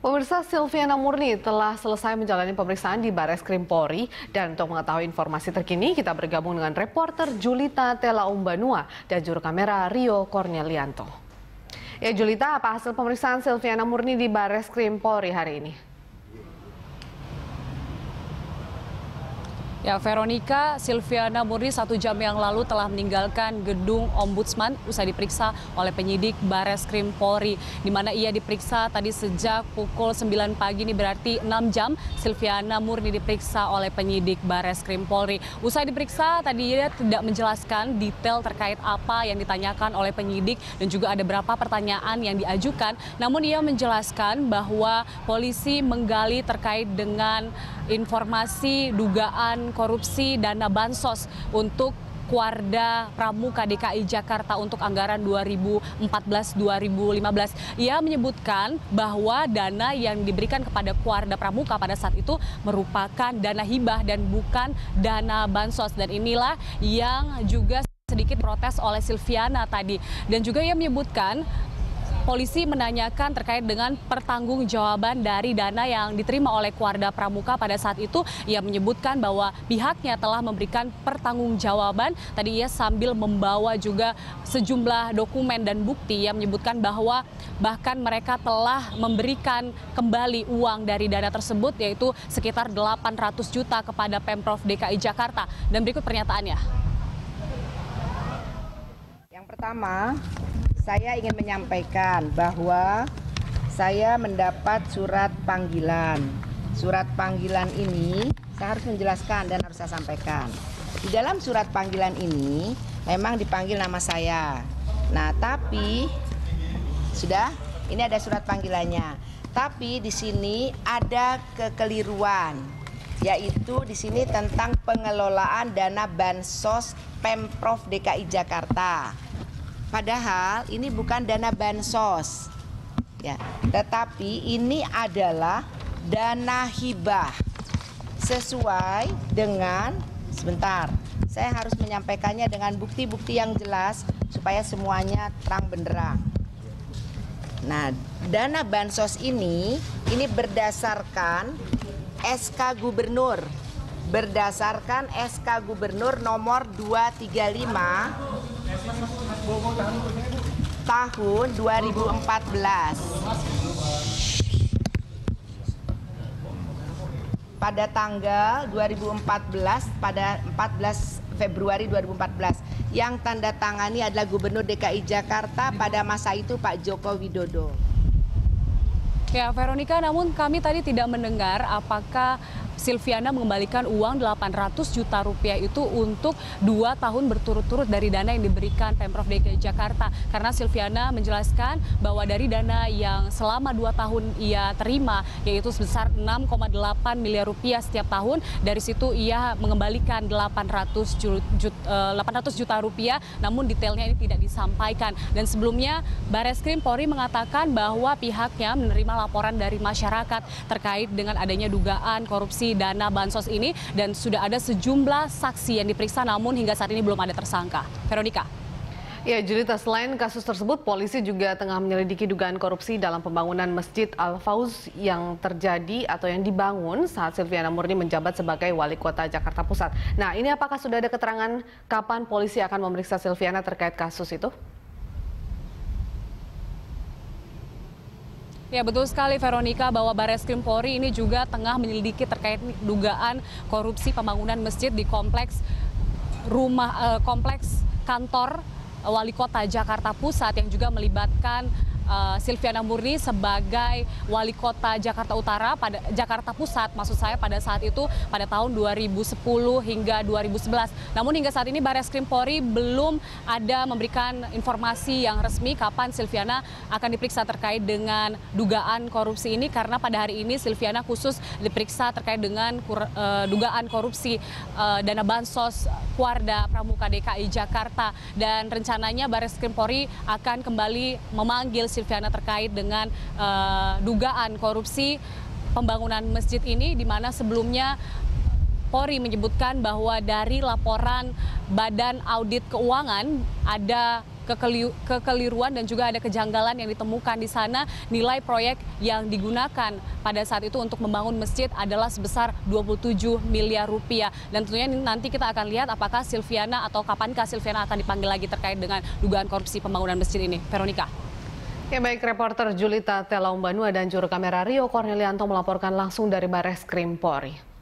Pemirsa, Silviana Murni telah selesai menjalani pemeriksaan di Bareskrim Polri. Dan untuk mengetahui informasi terkini, kita bergabung dengan reporter Julita Telaumbanua dan juru kamera Rio Cornelianto. Ya Julita, apa hasil pemeriksaan Silviana Murni di Bareskrim Polri hari ini? Ya, Veronica, Silviana Murni 1 jam yang lalu telah meninggalkan gedung Ombudsman usai diperiksa oleh penyidik Bareskrim Polri, di mana ia diperiksa tadi sejak pukul 9 pagi, ini berarti 6 jam Silviana Murni diperiksa oleh penyidik Bareskrim Polri. Usai diperiksa, tadi ia tidak menjelaskan detail terkait apa yang ditanyakan oleh penyidik dan juga ada berapa pertanyaan yang diajukan. Namun ia menjelaskan bahwa polisi menggali terkait dengan informasi dugaan korupsi dana bansos untuk Kuarda Pramuka DKI Jakarta untuk anggaran 2014-2015. Ia menyebutkan bahwa dana yang diberikan kepada Kuarda Pramuka pada saat itu merupakan dana hibah dan bukan dana bansos. Dan inilah yang juga sedikit protes oleh Silviana tadi. Dan juga ia menyebutkan polisi menanyakan terkait dengan pertanggungjawaban dari dana yang diterima oleh Kuarda Pramuka pada saat itu. Ia menyebutkan bahwa pihaknya telah memberikan pertanggungjawaban. Tadi ia sambil membawa juga sejumlah dokumen dan bukti. Ia menyebutkan bahwa bahkan mereka telah memberikan kembali uang dari dana tersebut, yaitu sekitar 800 juta kepada Pemprov DKI Jakarta. Dan berikut pernyataannya. Yang pertama, saya ingin menyampaikan bahwa saya mendapat surat panggilan. Surat panggilan ini saya harus menjelaskan dan harus saya sampaikan. Di dalam surat panggilan ini memang dipanggil nama saya. Nah, tapi ini ada surat panggilannya. Tapi di sini ada kekeliruan, yaitu di sini tentang pengelolaan dana bansos Pemprov DKI Jakarta. Padahal ini bukan dana bansos, ya, tetapi ini adalah dana hibah sesuai dengan, sebentar, saya harus menyampaikannya dengan bukti-bukti yang jelas supaya semuanya terang benderang. Nah, dana bansos ini berdasarkan SK Gubernur, nomor 235 tahun 2014. Pada tanggal 2014, pada 14 Februari 2014, yang tanda tangani adalah Gubernur DKI Jakarta pada masa itu Pak Joko Widodo. Ya, Veronica, namun kami tadi tidak mendengar apakah Silviana mengembalikan uang 800 juta rupiah itu untuk 2 tahun berturut-turut dari dana yang diberikan Pemprov DKI Jakarta. Karena Silviana menjelaskan bahwa dari dana yang selama 2 tahun ia terima, yaitu sebesar 6,8 miliar rupiah setiap tahun, dari situ ia mengembalikan 800 juta rupiah, namun detailnya ini tidak disampaikan. Dan sebelumnya Bareskrim Polri mengatakan bahwa pihaknya menerima laporan dari masyarakat terkait dengan adanya dugaan korupsi dana bansos ini, dan sudah ada sejumlah saksi yang diperiksa, namun hingga saat ini belum ada tersangka. Veronica. Ya, Julita, selain kasus tersebut, polisi juga tengah menyelidiki dugaan korupsi dalam pembangunan Masjid Al-Fauz yang terjadi atau yang dibangun saat Silviana Murni menjabat sebagai Wali Kota Jakarta Pusat. Nah, ini apakah sudah ada keterangan kapan polisi akan memeriksa Silviana terkait kasus itu? Ya, betul sekali Veronica, bahwa Bareskrim Polri ini juga tengah menyelidiki terkait dugaan korupsi pembangunan masjid di kompleks kantor Wali Kota Jakarta Pusat yang juga melibatkan Silviana Murni sebagai Wali Kota Jakarta Jakarta Pusat, maksud saya pada saat itu pada tahun 2010 hingga 2011. Namun hingga saat ini Bareskrim Polri belum ada memberikan informasi yang resmi kapan Silviana akan diperiksa terkait dengan dugaan korupsi ini, karena pada hari ini Silviana khusus diperiksa terkait dengan dugaan korupsi dana bansos Kuarda Pramuka DKI Jakarta, dan rencananya Bareskrim Polri akan kembali memanggil Silviana terkait dengan dugaan korupsi pembangunan masjid ini, di mana sebelumnya Polri menyebutkan bahwa dari laporan Badan Audit Keuangan ada kekeliruan dan juga ada kejanggalan yang ditemukan di sana. Nilai proyek yang digunakan pada saat itu untuk membangun masjid adalah sebesar 27 miliar rupiah. Dan tentunya nanti kita akan lihat apakah Silviana atau kapankah Silviana akan dipanggil lagi terkait dengan dugaan korupsi pembangunan masjid ini. Veronica. Ya baik, reporter Julita Telaumbanua dan juru kamera Rio Cornelianto melaporkan langsung dari Barreskrim Polri.